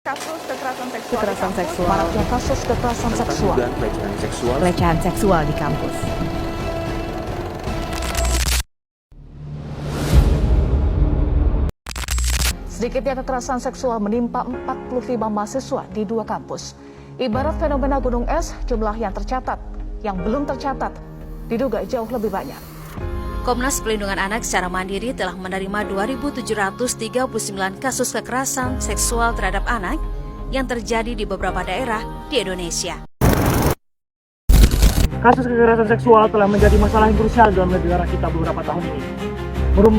Kasus kekerasan seksual. Maraknya kasus kekerasan seksual. Pelecehan seksual di kampus. Sedikitnya kekerasan seksual menimpa 45 mahasiswa di 2 kampus. Ibarat fenomena gunung es, jumlah yang tercatat, yang belum tercatat, diduga jauh lebih banyak. Komnas Pelindungan Anak secara mandiri telah menerima 2.739 kasus kekerasan seksual terhadap anak yang terjadi di beberapa daerah di Indonesia. Kasus kekerasan seksual telah menjadi masalah yang krusial dalam negara kita beberapa tahun ini.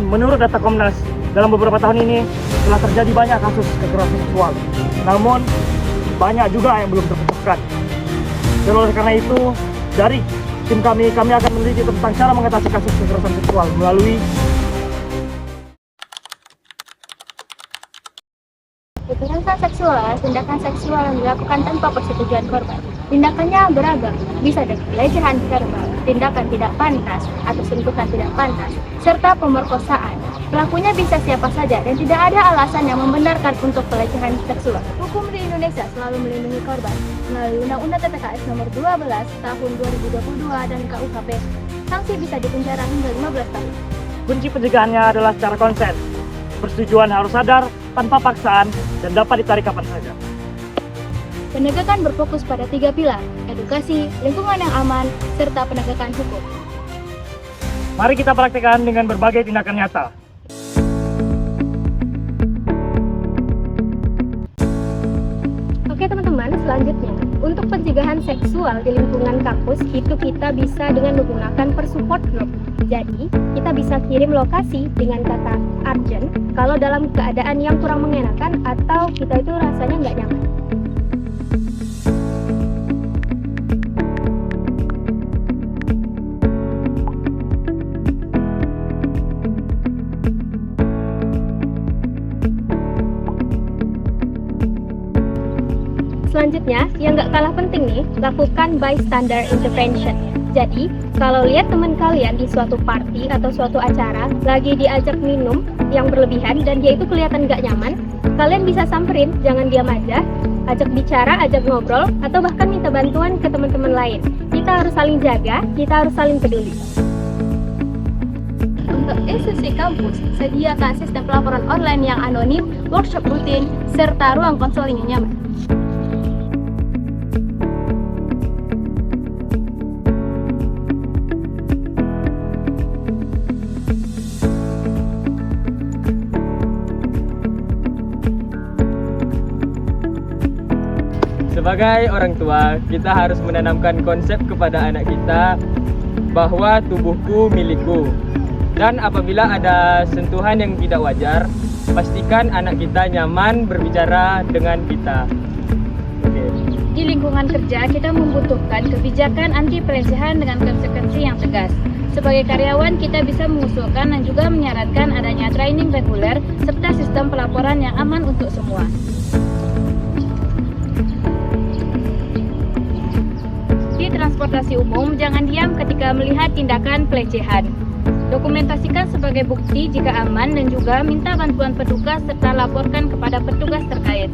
Menurut data Komnas, dalam beberapa tahun ini telah terjadi banyak kasus kekerasan seksual. Namun, banyak juga yang belum terpecahkan. Dan oleh karena itu, dari tim kami akan meneliti tentang cara mengatasi kasus kekerasan seksual melalui Kekerasan seksual adalah tindakan seksual yang dilakukan tanpa persetujuan korban. Tindakannya beragam, bisa dari pelecehan verbal, tindakan tidak pantas, atau sentuhan tidak pantas, serta pemerkosaan. Pelakunya bisa siapa saja dan tidak ada alasan yang membenarkan untuk pelecehan seksual. Hukum di Indonesia selalu melindungi korban melalui Undang-Undang TPKS Nomor 12 Tahun 2022 dan KUHP. Sanksi bisa dipenjara hingga 15 tahun. kunci pencegahannya adalah secara konsen. Persetujuan harus sadar, tanpa paksaan, dan dapat ditarik kapan saja. Penegakan berfokus pada 3 pilar, edukasi, lingkungan yang aman, serta penegakan hukum. Mari kita praktekkan dengan berbagai tindakan nyata. Oke teman-teman, selanjutnya untuk pencegahan seksual di lingkungan kampus itu kita bisa dengan menggunakan persupport group. Jadi, kita bisa kirim lokasi dengan kata urgent kalau dalam keadaan yang kurang mengenakan atau kita itu rasanya nggak nyaman. Selanjutnya, yang nggak kalah penting nih, lakukan bystander intervention. Jadi, kalau lihat teman kalian di suatu party atau suatu acara lagi diajak minum yang berlebihan dan dia itu kelihatan nggak nyaman, kalian bisa samperin, jangan diam aja, ajak bicara, ajak ngobrol, atau bahkan minta bantuan ke teman-teman lain. Kita harus saling jaga, kita harus saling peduli. Untuk institusi kampus, sediakan sistem pelaporan online yang anonim, workshop rutin, serta ruang konseling yang nyaman. Sebagai orang tua, kita harus menanamkan konsep kepada anak kita bahwa tubuhku milikku. Dan apabila ada sentuhan yang tidak wajar, pastikan anak kita nyaman berbicara dengan kita. Oke. Di lingkungan kerja, kita membutuhkan kebijakan anti pelecehan dengan konsekuensi yang tegas. Sebagai karyawan, kita bisa mengusulkan dan juga menyarankan adanya training reguler serta sistem pelaporan yang aman untuk semua. Di transportasi umum, jangan diam ketika melihat tindakan pelecehan. Dokumentasikan sebagai bukti jika aman dan juga minta bantuan petugas serta laporkan kepada petugas terkait.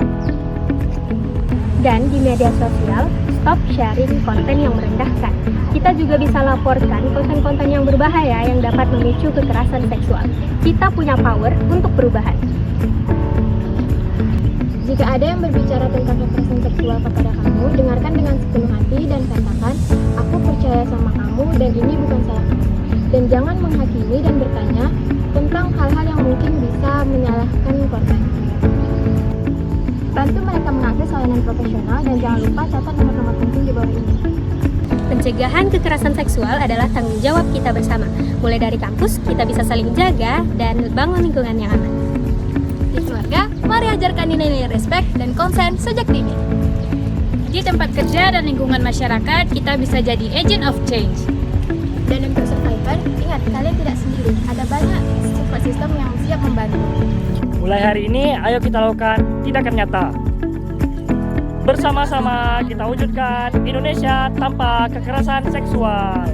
Dan di media sosial, stop sharing konten yang merendahkan. Kita juga bisa laporkan konten-konten yang berbahaya yang dapat memicu kekerasan seksual. Kita punya power untuk perubahan. Jika ada yang berbicara tentang kekerasan seksual kepada kamu, dengarkan dengan sepenuh hati dan katakan, aku percaya sama kamu dan ini bukan salah kamu. Dan jangan menghakimi dan bertanya tentang hal-hal yang mungkin bisa menyalahkan korban. Bantu mereka mengakses layanan profesional dan jangan lupa catat nomor-nomor penting di bawah ini. Pencegahan kekerasan seksual adalah tanggung jawab kita bersama. Mulai dari kampus, kita bisa saling jaga dan bangun lingkungan yang aman. Di keluarga, mari ajarkan nilai-nilai respek dan konsen sejak dini. Di tempat kerja dan lingkungan masyarakat, kita bisa jadi agent of change. Dan untuk survivor, ingat kalian tidak sendiri. Ada banyak support system yang siap membantu. Mulai hari ini, ayo kita lakukan tindakan nyata. Bersama-sama kita wujudkan Indonesia tanpa kekerasan seksual.